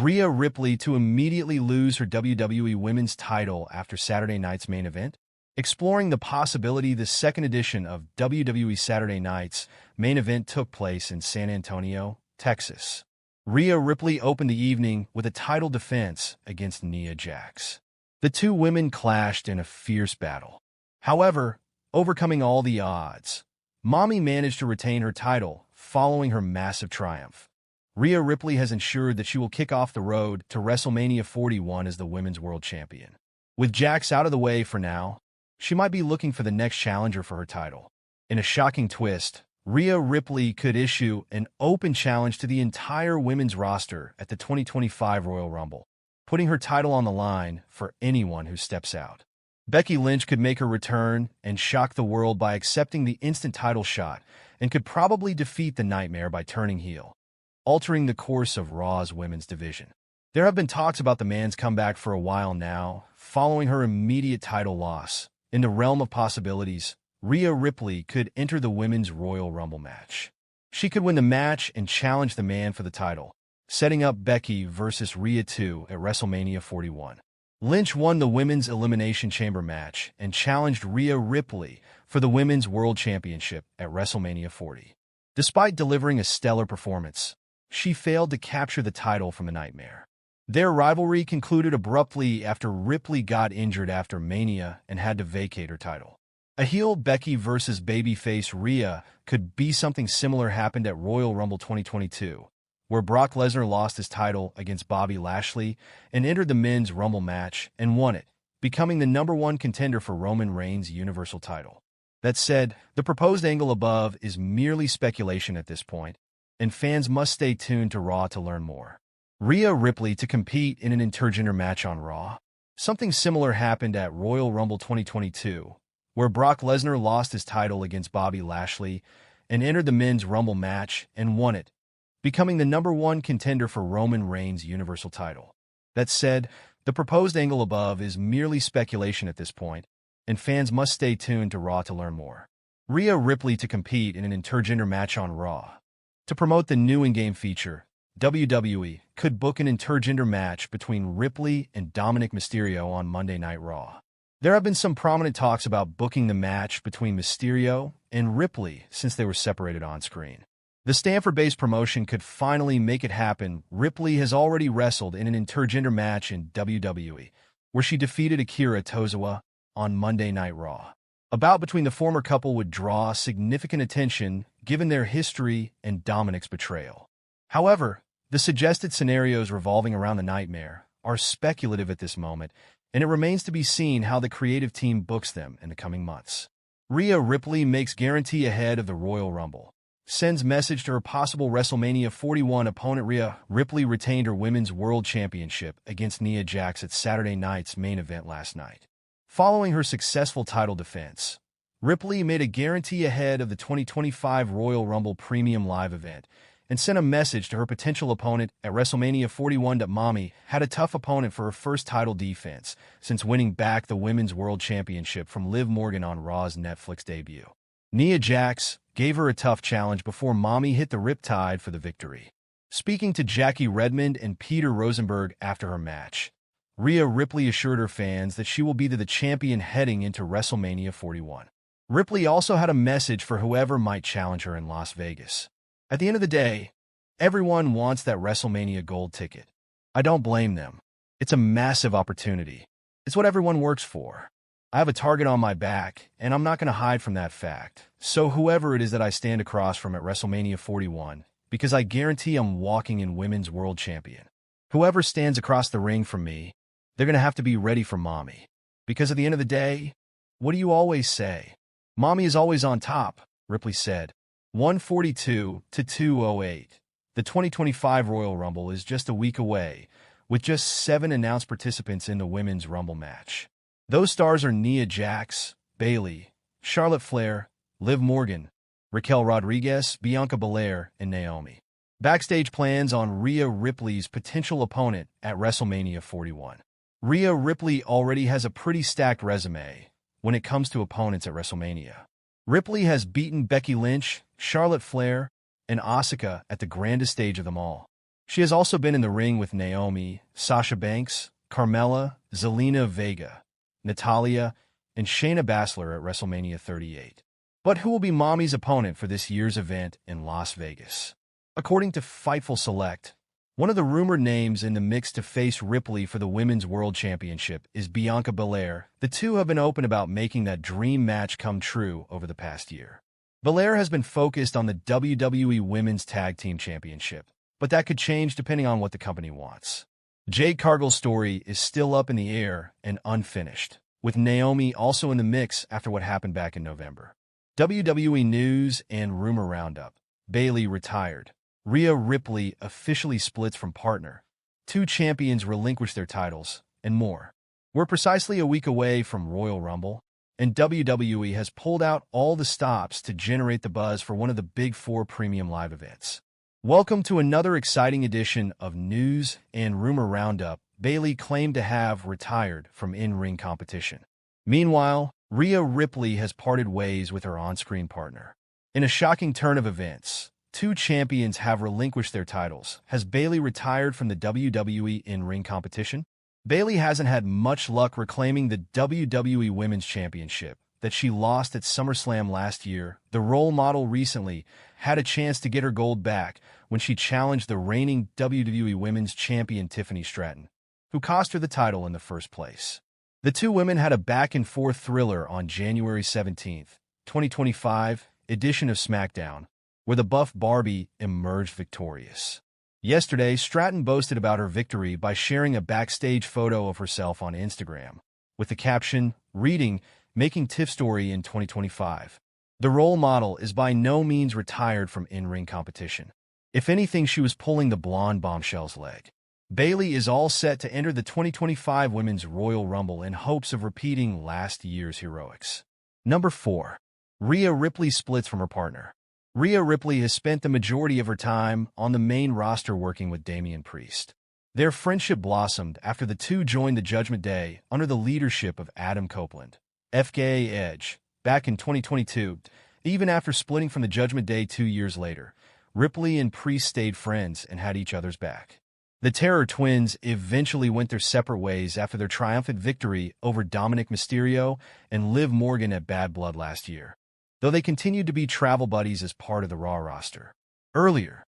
Rhea Ripley to immediately lose her WWE Women's title after Saturday night's main event? Exploring the possibility, the second edition of WWE Saturday Night's main event took place in San Antonio, Texas. Rhea Ripley opened the evening with a title defense against Nia Jax. The two women clashed in a fierce battle. However, overcoming all the odds, Mami managed to retain her title following her massive triumph. Rhea Ripley has ensured that she will kick off the road to WrestleMania 41 as the Women's World Champion. With Jax out of the way for now, she might be looking for the next challenger for her title. In a shocking twist, Rhea Ripley could issue an open challenge to the entire women's roster at the 2025 Royal Rumble, putting her title on the line for anyone who steps out. Becky Lynch could make her return and shock the world by accepting the instant title shot and could probably defeat the Nightmare by turning heel, altering the course of Raw's women's division. There have been talks about the man's comeback for a while now, following her immediate title loss. In the realm of possibilities, Rhea Ripley could enter the Women's Royal Rumble match. She could win the match and challenge the man for the title, setting up Becky versus Rhea II at WrestleMania 41. Lynch won the Women's Elimination Chamber match and challenged Rhea Ripley for the Women's World Championship at WrestleMania 40. Despite delivering a stellar performance, she failed to capture the title from the Nightmare. Their rivalry concluded abruptly after Ripley got injured after Mania and had to vacate her title. A heel Becky versus babyface Rhea could be something similar happened at Royal Rumble 2022, where Brock Lesnar lost his title against Bobby Lashley and entered the Men's Rumble match and won it, becoming the #1 contender for Roman Reigns' Universal title. That said, the proposed angle above is merely speculation at this point, and fans must stay tuned to Raw to learn more. Rhea Ripley to compete in an intergender match on Raw. Something similar happened at Royal Rumble 2022, where Brock Lesnar lost his title against Bobby Lashley and entered the Men's Rumble match and won it, becoming the #1 contender for Roman Reigns' Universal title. That said, the proposed angle above is merely speculation at this point, and fans must stay tuned to Raw to learn more. Rhea Ripley to compete in an intergender match on Raw. To promote the new in-game feature, WWE could book an intergender match between Ripley and Dominic Mysterio on Monday Night Raw. There have been some prominent talks about booking the match between Mysterio and Ripley since they were separated on screen. The Stanford-based promotion could finally make it happen. Ripley has already wrestled in an intergender match in WWE, where she defeated Akira Tozawa on Monday Night Raw. A bout between the former couple would draw significant attention given their history and Dominic's betrayal. However, the suggested scenarios revolving around the Nightmare are speculative at this moment, and it remains to be seen how the creative team books them in the coming months. Rhea Ripley makes guarantee ahead of the Royal Rumble. Sends message to her possible WrestleMania 41 opponent. Rhea Ripley retained her Women's World Championship against Nia Jax at Saturday night's main event last night. Following her successful title defense, Ripley made a guarantee ahead of the 2025 Royal Rumble Premium Live event and sent a message to her potential opponent at WrestleMania 41 that Mami had a tough opponent for her first title defense since winning back the Women's World Championship from Liv Morgan on Raw's Netflix debut. Nia Jax gave her a tough challenge before Mami hit the riptide for the victory. Speaking to Jackie Redmond and Peter Rosenberg after her match, Rhea Ripley assured her fans that she will be the champion heading into WrestleMania 41. Ripley also had a message for whoever might challenge her in Las Vegas. At the end of the day, everyone wants that WrestleMania gold ticket. I don't blame them. It's a massive opportunity. It's what everyone works for. I have a target on my back, and I'm not going to hide from that fact. So whoever it is that I stand across from at WrestleMania 41, because I guarantee I'm walking in Women's World Champion. Whoever stands across the ring from me, they're going to have to be ready for Mami. Because at the end of the day, what do you always say? Mami is always on top, Ripley said. 142-208. The 2025 Royal Rumble is just a week away, with just 7 announced participants in the Women's Rumble match. Those stars are Nia Jax, Bayley, Charlotte Flair, Liv Morgan, Raquel Rodriguez, Bianca Belair, and Naomi. Backstage plans on Rhea Ripley's potential opponent at WrestleMania 41. Rhea Ripley already has a pretty stacked resume when it comes to opponents at WrestleMania. Ripley has beaten Becky Lynch, Charlotte Flair, and Asuka at the grandest stage of them all. She has also been in the ring with Naomi, Sasha Banks, Carmella, Zelina Vega, Natalya, and Shayna Baszler at WrestleMania 38. But who will be Mami's opponent for this year's event in Las Vegas? According to Fightful Select, one of the rumored names in the mix to face Ripley for the Women's World Championship is Bianca Belair. The two have been open about making that dream match come true over the past year. Belair has been focused on the WWE Women's Tag Team Championship, but that could change depending on what the company wants. Jade Cargill's story is still up in the air and unfinished, with Naomi also in the mix after what happened back in November. WWE News and Rumor Roundup. Bayley retired. Rhea Ripley officially splits from partner. Two champions relinquish their titles, and more. We're precisely a week away from Royal Rumble, and WWE has pulled out all the stops to generate the buzz for one of the Big Four premium live events. Welcome to another exciting edition of News and Rumor Roundup. Bayley claimed to have retired from in-ring competition. Meanwhile, Rhea Ripley has parted ways with her on-screen partner. In a shocking turn of events, two champions have relinquished their titles. Has Bayley retired from the WWE in-ring competition? Bayley hasn't had much luck reclaiming the WWE Women's Championship that she lost at SummerSlam last year. The role model recently had a chance to get her gold back when she challenged the reigning WWE Women's Champion Tiffany Stratton, who cost her the title in the first place. The two women had a back-and-forth thriller on January 17th, 2025 edition of SmackDown, where the buff Barbie emerged victorious. Yesterday, Stratton boasted about her victory by sharing a backstage photo of herself on Instagram, with the caption, reading, "Making Tiff Story in 2025. The role model is by no means retired from in-ring competition. If anything, she was pulling the blonde bombshell's leg." Bayley is all set to enter the 2025 Women's Royal Rumble in hopes of repeating last year's heroics. Number 4. Rhea Ripley splits from her partner. Rhea Ripley has spent the majority of her time on the main roster working with Damian Priest. Their friendship blossomed after the two joined the Judgment Day under the leadership of Adam Copeland, FKA Edge, back in 2022. Even after splitting from the Judgment Day 2 years later, Ripley and Priest stayed friends and had each other's back. The Terror Twins eventually went their separate ways after their triumphant victory over Dominic Mysterio and Liv Morgan at Bad Blood last year, though they continued to be travel buddies as part of the Raw roster. Earlier,